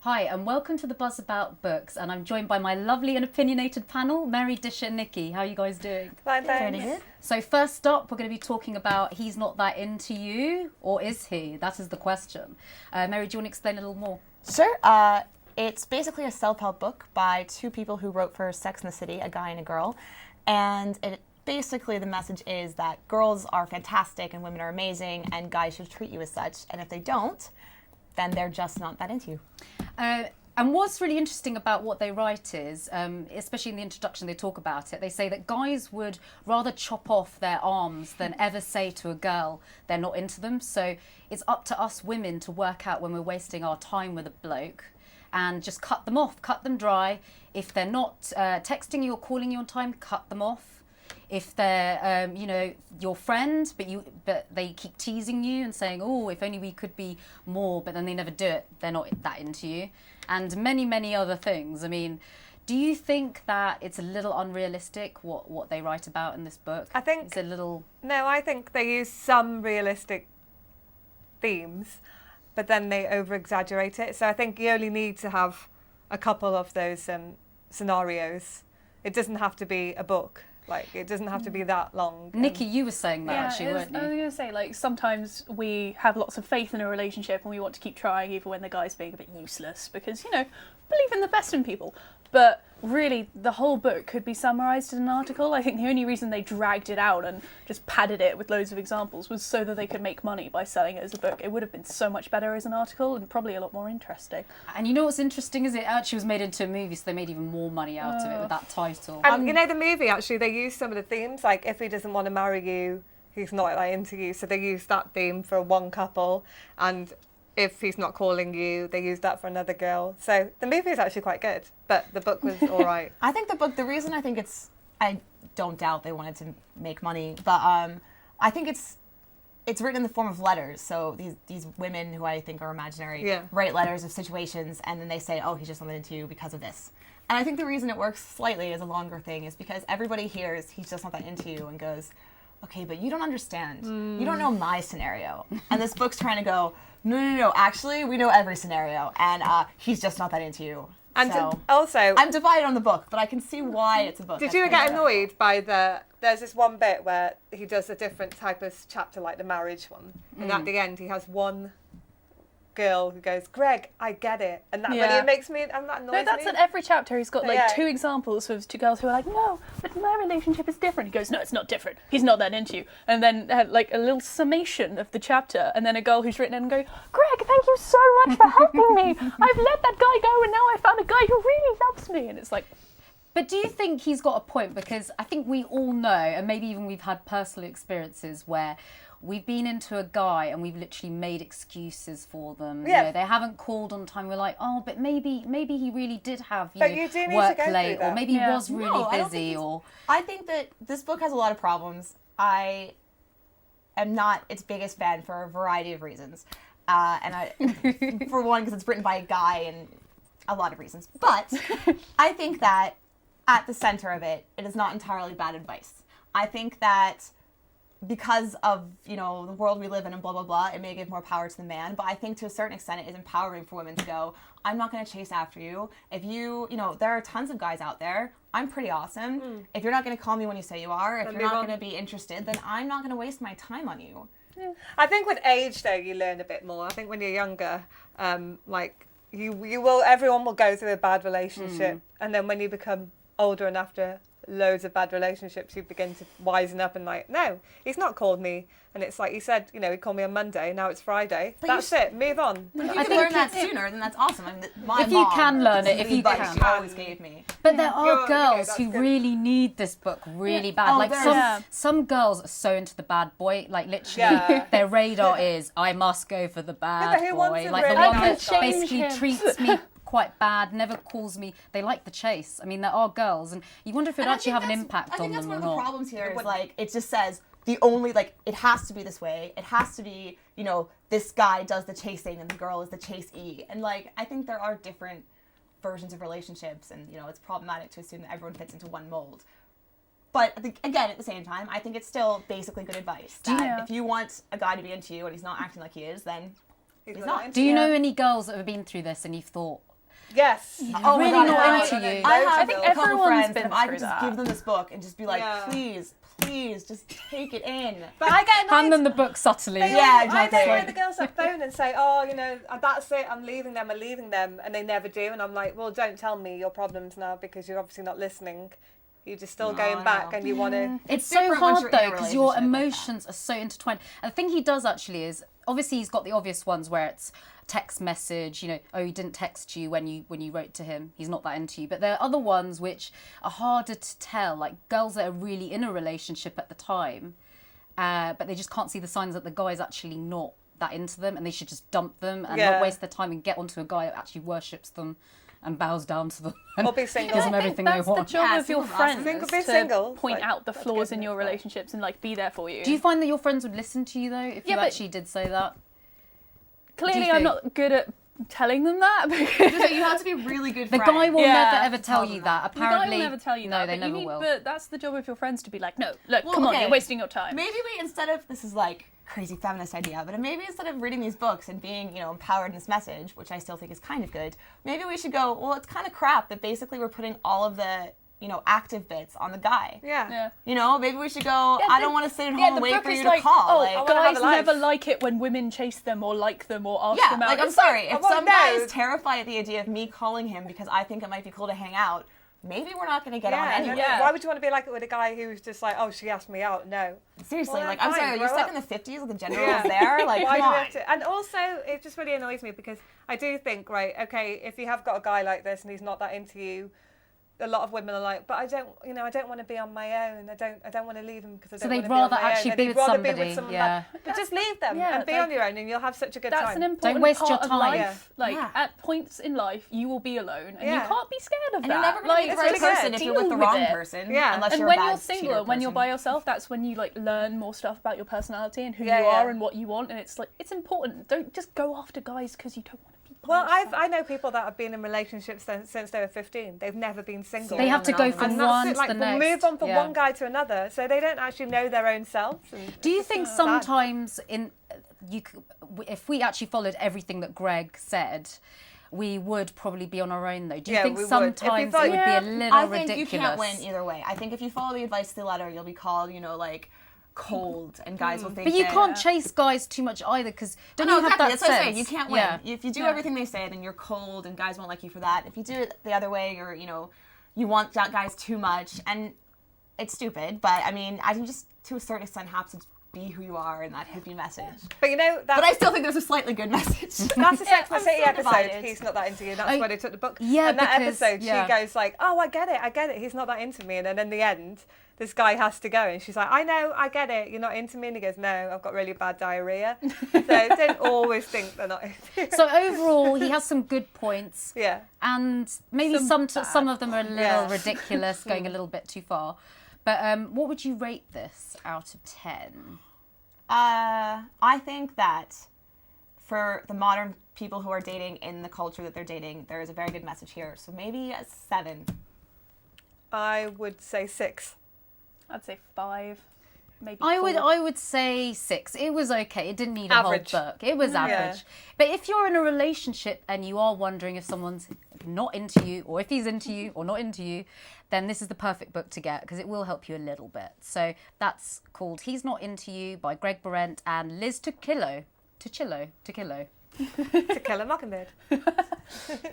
Hi, and welcome to the Buzz About Books, and I'm joined by my lovely and opinionated panel, Mary, Disha and Nikki. How are you guys doing? Fine, thanks. Pretty good. So first up, we're going to be talking about He's Not That Into You, or is he? That is the question. Mary, do you want to explain a little more? Sure. It's basically a self-help book by two people who wrote for Sex and the City, a guy and a girl. And basically the message is that girls are fantastic and women are amazing and guys should treat you as such. And if they don't, then they're just not that into you. And what's really interesting about what they write is, especially in the introduction they talk about it, they say that guys would rather chop off their arms than ever say to a girl they're not into them. So it's up to us women to work out when we're wasting our time with a bloke and just cut them off, cut them dry. If they're not texting you or calling you on time, cut them off. If they're, your friend, but they keep teasing you and saying, oh, if only we could be more, but then they never do it, they're not that into you. And many, many other things. I mean, do you think that it's a little unrealistic what they write about in this book? I think it's a little. No, I think they use some realistic themes, but then they over-exaggerate it. So I think you only need to have a couple of those scenarios. It doesn't have to be a book. Like, it doesn't have to be that long. Nikki, you were saying that actually, weren't you? I was going to say, like, sometimes we have lots of faith in a relationship and we want to keep trying even when the guy's being a bit useless because, believe in the best in people. But really, the whole book could be summarised in an article. I think the only reason they dragged it out and just padded it with loads of examples was so that they could make money by selling it as a book. It would have been so much better as an article and probably a lot more interesting. And you know what's interesting is it actually was made into a movie, so they made even more money out of it with that title. And the movie, actually, they use some of the themes, like if he doesn't want to marry you, he's not that into you. So they use that theme for one couple, and if he's not calling you, they use that for another girl. So the movie is actually quite good, but the book was all right. I think the book, the reason I think I don't doubt they wanted to make money, but I think it's written in the form of letters. So these women who I think are imaginary write letters of situations, and then they say, oh, he's just not into you because of this. And I think the reason it works slightly as a longer thing is because everybody hears he's just not that into you and goes, okay, but you don't understand. You don't know my scenario. And this book's trying to go, no, actually, we know every scenario, and he's just not that into you. And so, also, I'm divided on the book, but I can see why it's a book. Did you get annoyed by there's this one bit where he does a different type of chapter, like the marriage one, and at the end he has one girl who goes, Greg, I get it, and that really makes me, and that annoys me. No, that's in every chapter. He's got two examples of two girls who are like, no, but my relationship is different. He goes, no, it's not different. He's not that into you. And then like a little summation of the chapter, and then a girl who's written in and go, Greg, thank you so much for helping me. I've let that guy go, and now I found a guy who really loves me. And it's like. But do you think he's got a point? Because I think we all know, and maybe even we've had personal experiences where we've been into a guy and we've literally made excuses for them. Yeah. You know, they haven't called on time. We're like, oh, but maybe he really did have you do need work to go late, through or that. maybe he was really busy. I think that this book has a lot of problems. I am not its biggest fan for a variety of reasons. For one, because it's written by a guy, and a lot of reasons. But I think that at the center of it, it is not entirely bad advice. I think that because of, the world we live in and blah, blah, blah, it may give more power to the man. But I think to a certain extent it is empowering for women to go, I'm not going to chase after you. If there are tons of guys out there. I'm pretty awesome. If you're not going to call me when you say you are, if you're not going to be interested, then I'm not going to waste my time on you. Yeah. I think with age, though, you learn a bit more. I think when you're younger, everyone will go through a bad relationship. And then when you become older and after loads of bad relationships, you begin to wisen up and like, no, he's not called me. And it's like you said, he called me on Monday, now it's Friday. But that's it, move on. If you can learn that sooner, then that's awesome. If you can learn it, if you can. She always gave me. But there are girls who really need this book really bad. Some girls are so into the bad boy, like literally their radar is, I must go for the bad boy. Like the one that basically treats me quite bad, never calls me. They like the chase. I mean, there are girls, and you wonder if it actually have an impact on them or not. I think that's one of the problems here is like, it just says, it has to be this way. It has to be, this guy does the chasing and the girl is the chasee. And like, I think there are different versions of relationships, and it's problematic to assume that everyone fits into one mold. But again, at the same time, I think it's still basically good advice. If you want a guy to be into you and he's not acting like he is, then he's not. Do you know any girls that have been through this and you've thought, Yes. Oh my Really God, not if into you. I think think a couple everyone's friends, been if I through could just that. give them this book and just be like, Yeah. please, just take it in. But I get Hand annoyed. them the book subtly. Yeah, exactly. I know when the girls that phone and say, oh, you know, that's it, I'm leaving them, and they never do. And I'm like, well, don't tell me your problems now because you're obviously not listening. You're just still going back no. and you want to... It's so different once hard you're in a though because your relationship like that. emotions are so intertwined. And the thing he does actually is obviously he's got the obvious ones where it's text message, you know, oh, he didn't text you when you wrote to him, he's not that into you. But there are other ones which are harder to tell, like girls that are really in a relationship at the time, but they just can't see the signs that the guy's actually not that into them, and they should just dump them and not waste their time and get onto a guy who actually worships them and bows down to them and Or be single. gives them I think everything That's they want. the job Yeah, of your single's awesome. friends Single, be to single. point Like, out the that's flaws good in your as well. relationships and like be there for you. Do you find that your friends would listen to you though if Yeah, you but- actually did say that? Clearly, think? I'm not good at telling them that because So you have to be really good The friends. guy will Yeah. never ever tell Tell you them that. that. the guy Apparently, will never tell you no, that. they but never you need, will. But that's the job of your friends to be like, no, look, Well, come on, okay. you're wasting your time. Maybe we, instead of, this is like crazy feminist idea, but maybe instead of reading these books and being, you know, empowered in this message, which I still think is kind of good, maybe we should go, well, it's kind of crap that basically we're putting all of the, you know, active bits on the guy. Yeah. Yeah. You know, maybe we should go, I don't want to sit at home Yeah, and the wait book for is you to like, call. oh, like, wanna have guys a life. never like it when women chase them or like them or ask yeah, them out. like, I'm It's sorry, if well, some guy no. is terrified at the idea of me calling him because I think it might be cool to hang out, maybe we're not going to get on Yeah, anyway. Yeah. Why would you want to be like it with a guy who's just like, oh, she asked me out? No. Seriously, Well, like, then I'm fine, sorry, are you grow stuck up. in the 50s with the gender Yeah. roles there? Like, Why come do we on. have to? And also, it just really annoys me because I do think, right, okay, if you have got a guy like this and he's not that into you, a lot of women are like, but I don't want to be on my own. I don't want to leave him because I So don't they'd want to be on rather my actually own. be And with he'd rather somebody, be with someone yeah. but just leave them yeah, and be like, on your own and you'll have such a good That's time. an important waste part your of time. life. Yeah. Like Yeah. at points in life, you will be alone, and you Yeah. can't be scared of And that. you're never going to like, be the it's right really good. person if you're with the deal wrong it. person. Yeah. Unless And you're when a bad you're single, cheater and when you're person. by yourself, that's when you like learn more stuff about your personality and who Yeah, you are yeah. and what you want. And it's like it's important. Don't just go after guys because you don't want to be. By Well, yourself. I know people that have been in relationships since they were 15. They've never been single. They have to go from and that's one it, to like, the they'll next. move on from Yeah. one guy to another, so they don't actually know their own selves. And Do you it's think just bad. sometimes if we actually followed everything that Greg said, we would probably be on our own though? Do you Yeah, think we would. If we sometimes thought- it would Yeah, be a little I think ridiculous? you can't win either way. I think if you follow the advice to the letter, you'll be called, you know, like cold, and guys will think. But you that- can't chase guys too much either, because don't No, you have exactly. that That's what I'm sense? saying. You can't win. Yeah. If you do Yeah. everything they say, then you're cold, and guys won't like you for that. If you do it the other way, you're, you know, you want guys too much, and it's stupid. But I mean, I think just to a certain extent have to be who you are in that hippie message. But you know, that's, But I still think there's a slightly good message. that's the Sex and the I'm City still episode. divided. He's not that into you. That's I- why they took the book. Yeah, and that because- episode, yeah. she goes like, "Oh, I get it. He's not that into me." And then in the end, this guy has to go, and she's like, "I know, I get it. You're not into me." And he goes, "No, I've got really bad diarrhea." So don't always think they're not into you. So overall, he has some good points, Yeah. and maybe Some some of them are a little Yeah. ridiculous, going a little bit too far. But what would you rate this out of 10? I think that for the modern people who are dating in the culture that they're dating, there is a very good message here. So maybe a 7. I would say 6. I'd say 5, maybe. I 4. would say 6. It was okay. It didn't need Average. a whole book. It was average. But if you're in a relationship and you are wondering if someone's not into you, or if he's into you or not into you, then this is the perfect book to get, because it will help you a little bit. So that's called He's Not Into You by Greg Behrendt and Liz Tuccillo. To Kill a Mockingbird.